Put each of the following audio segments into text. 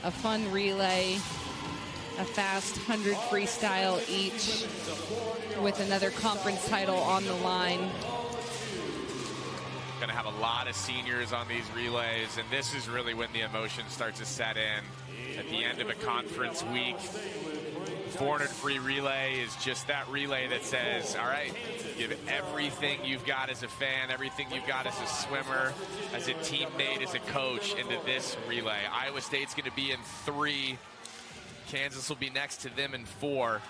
a fun relay, a fast 100 freestyle each with another conference title on the line. Going to have a lot of seniors on these relays, and this is really when the emotion starts to set in. At the end of a conference week, 400 free relay is just that relay that says, all right, give everything you've got as a fan, everything you've got as a swimmer, as a teammate, as a coach into this relay. Iowa State's going to be in 3. Kansas will be next to them in 4.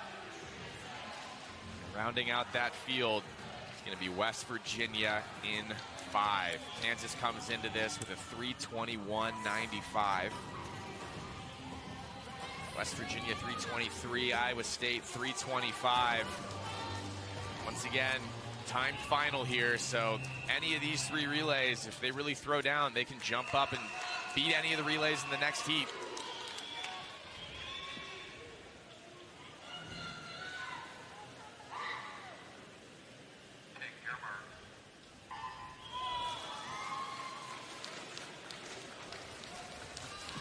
Rounding out that field is going to be West Virginia in 5. Kansas comes into this with a 3:21.95. West Virginia 3:23, Iowa State 3:25. Once again, timed final here, so any of these 3 relays, if they really throw down, they can jump up and beat any of the relays in the next heat.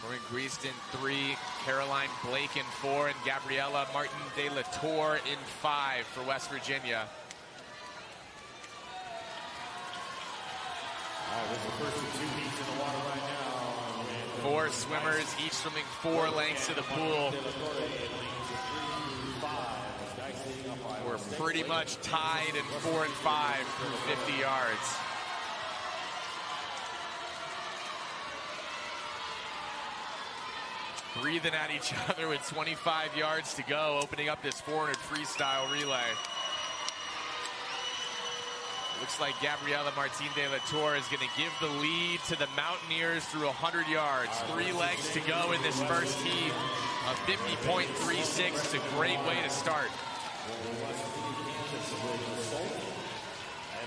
Lauren Grieston 3, Caroline Blake in 4, and Gabriela Martin de la Tour in 5 for West Virginia. This is the first of 2 heats in the water right now. 4 swimmers, each swimming 4 lengths to the pool. We're pretty much tied in 4 and 5 through 50 yards. Breathing at each other with 25 yards to go, opening up this 400 freestyle relay. Looks like Gabriela Martin de la Tour is going to give the lead to the Mountaineers through 100 yards. 3 legs to go in this first heat. A 50.36 is a great way to start. And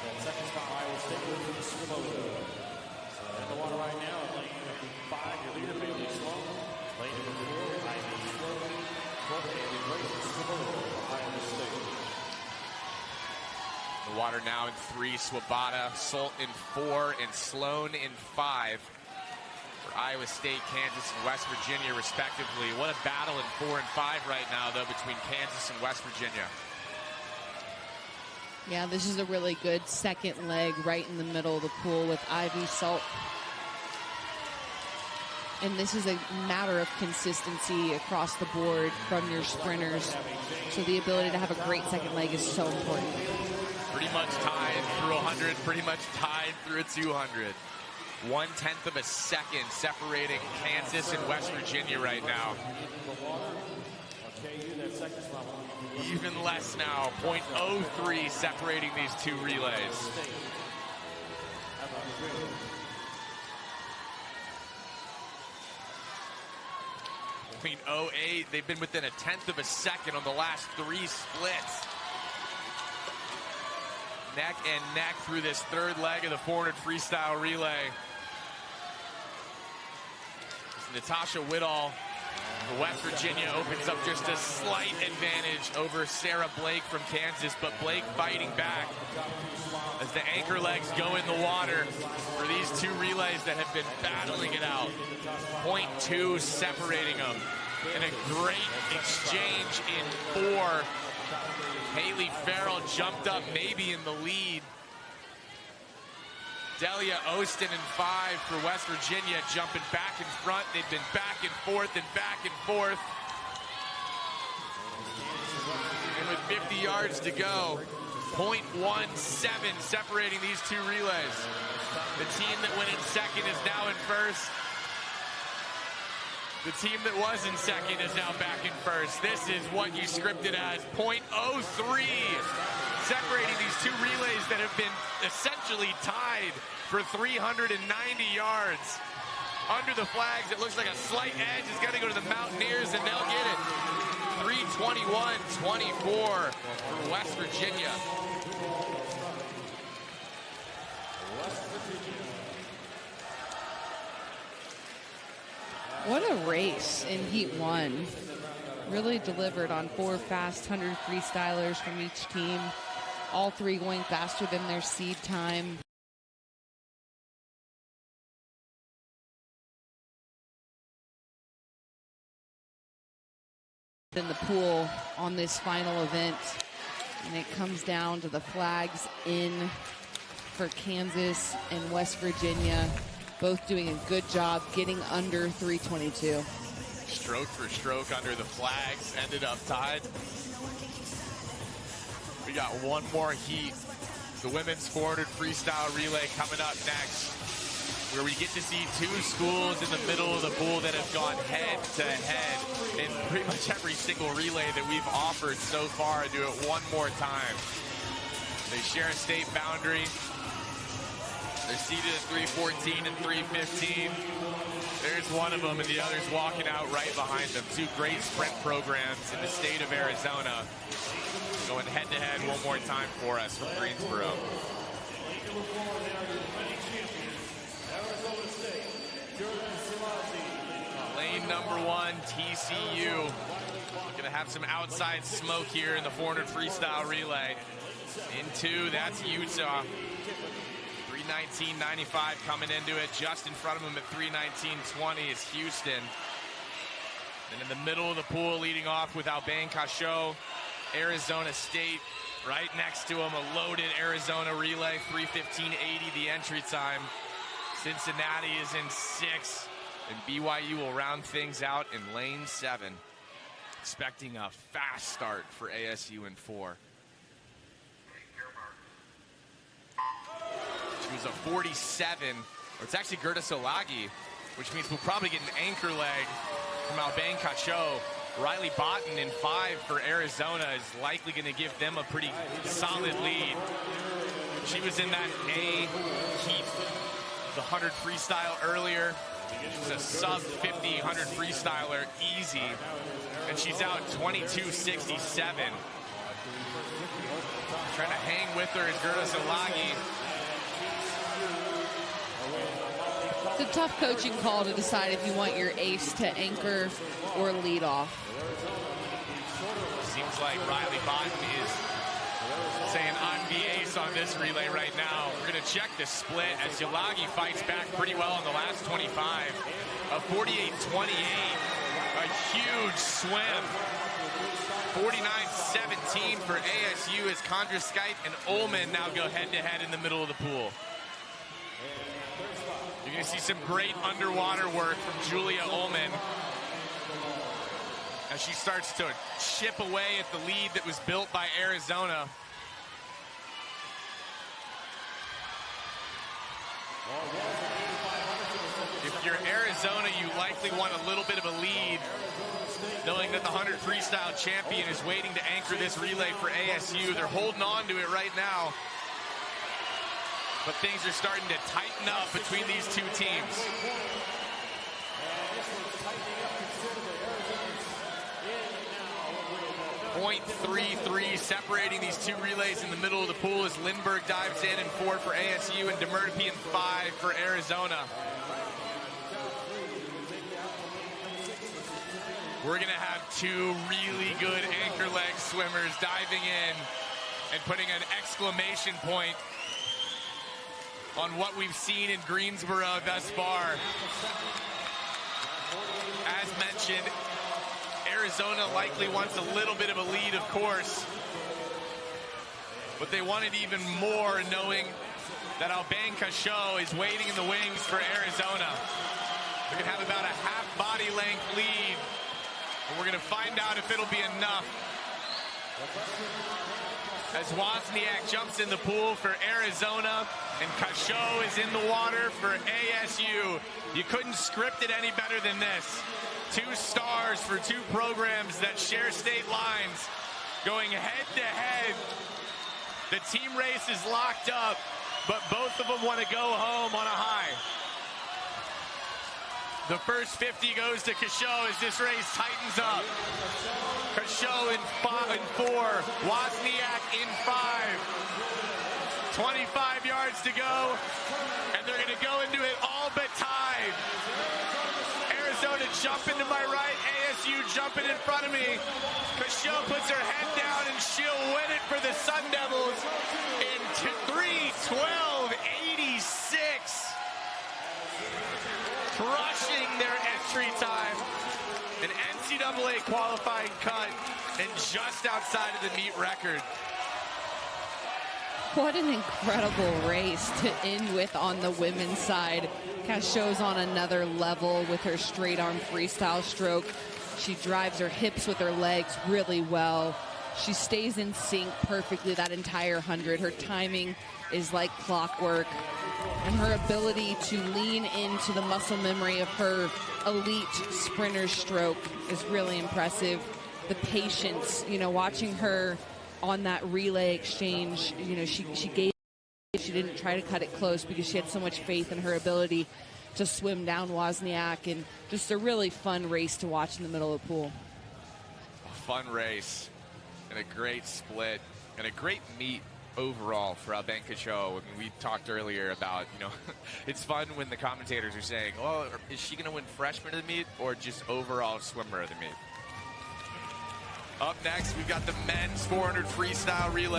then second spot, Iowa State with Swoboda. In the water right now, lane 5, your leader, Bailey Sloan. Lane number 4, Ivy Sloan. Fourth, Bailey Grace Swoboda, Iowa State. The water now in 3, Swoboda, Solt in 4, and Sloan in 5. For Iowa State, Kansas, and West Virginia, respectively. What a battle in 4 and 5 right now, though, between Kansas and West Virginia. Yeah, this is a really good second leg right in the middle of the pool with Ivy Salt. And this is a matter of consistency across the board from your sprinters. So the ability to have a great second leg is so important. Pretty much tied through 100, pretty much tied through a 200. 1/10 of a second separating Kansas and West Virginia right now. Even less now, .03 separating these 2 relays. .08, they've been within a 1/10 of a second on the last 3 splits. Neck and neck through this 3rd leg of the 400 freestyle relay. Natasha Whittall for West Virginia opens up just a slight advantage over Sarah Blake from Kansas, but Blake fighting back as the anchor legs go in the water for these 2 relays that have been battling it out. .2 separating them. And a great exchange in 4. Haley Farrell jumped up maybe in the lead. Delia Ostin in 5 for West Virginia, jumping back in front. They've been back and forth and back and forth. And with 50 yards to go, .17 separating these 2 relays. The team that went in second is now in first. The team that was in second is now back in first. This is what you scripted as .03, separating these 2 relays that have been essentially tied for 390 yards. Under the flags, it looks like a slight edge is going to go to the Mountaineers, and they'll get it. 3:21.24 for West Virginia. What a race in Heat 1. Really delivered on 4 fast 100 freestylers from each team. All 3 going faster than their seed time. in the pool on this final event. And it comes down to the flags in for Kansas and West Virginia, both doing a good job getting under 322. Stroke for stroke under the flags, ended up tied. We got one more heat. The women's 400 freestyle relay coming up next, where we get to see two schools in the middle of the pool that have gone head to head in pretty much every single relay that we've offered so far. Do it one more time. They share a state boundary. They're seated at 314 and 315. There's one of them, and the other's walking out right behind them. Two great sprint programs in the state of Arizona. Going head-to-head one more time for us from Greensboro. Lane number one, TCU. Going to have some outside smoke here in the 400 freestyle relay. In two, that's Utah. 3:19.95 coming into it. Just in front of them at 3:19.20 is Houston. And in the middle of the pool, leading off with Albane Cachot, Arizona State. Right next to them, a loaded Arizona relay, 3:15.80 the entry time. Cincinnati is in 6, and BYU will round things out in lane 7. Expecting a fast start for ASU in 4. She was a 47, or it's actually Gerda Solagi, which means we'll probably get an anchor leg from Albane Cachot. Riley Botten in 5 for Arizona is likely going to give them a pretty solid lead. She was in that A heat, the 100 freestyle earlier. She's a sub 50 100 freestyler, easy. And she's out 22:67. Trying to hang with her is Gerda Solagi. It's a tough coaching call to decide if you want your ace to anchor or lead off. Seems like Riley Botten is saying I'm the ace on this relay right now. We're going to check the split as Yolagi fights back pretty well in the last 25. A 48-28, a huge swim. 49-17 for ASU as Condra Skype and Ullman now go head-to-head in the middle of the pool. You're going to see some great underwater work from Julia Ullman as she starts to chip away at the lead that was built by Arizona. If you're Arizona, you likely want a little bit of a lead, knowing that the 100 freestyle champion is waiting to anchor this relay for ASU. They're holding on to it right now, but things are starting to tighten up between these two teams. .33 separating these two relays in the middle of the pool as Lindbergh dives in 4 for ASU and Demertepe in 5 for Arizona. We're going to have two really good anchor leg swimmers diving in and putting an exclamation point on what we've seen in Greensboro thus far. As mentioned, Arizona likely wants a little bit of a lead, of course, but they want it even more knowing that Albane Cachot is waiting in the wings for Arizona. They're going to have about a half body length lead, and we're going to find out if it'll be enough. As Wozniak jumps in the pool for Arizona and Cachot is in the water for ASU. You couldn't script it any better than this. 2 stars for 2 programs that share state lines going head to head. The team race is locked up, but both of them want to go home on a high. The first 50 goes to Cachot as this race tightens up. Cachot in 4, Wozniak in 5. 25 yards to go, and they're going to go into it all but tied. Arizona jumping to my right, ASU jumping in front of me. Cachot puts her head down and she'll win it for the Sun Devils in 3:12.86. Crushing their entry time. An NCAA NCAA qualifying cut and just outside of the meet record. What an incredible race to end with on the women's side. Cass shows on another level with her straight arm freestyle stroke. She drives her hips with her legs really well. She stays in sync perfectly that entire 100. Her timing is like clockwork. And her ability to lean into the muscle memory of her elite sprinter stroke is really impressive. The patience, you know, watching her on that relay exchange, you know, she didn't try to cut it close because she had so much faith in her ability to swim down Wozniak, and just a really fun race to watch in the middle of the pool. A fun race and a great split and a great meet overall for Albenka Cho. I mean, we talked earlier about, you know, it's fun when the commentators are saying, oh, is she going to win freshman of the meet or just overall swimmer of the meet? Up next, we've got the men's 400 freestyle relay.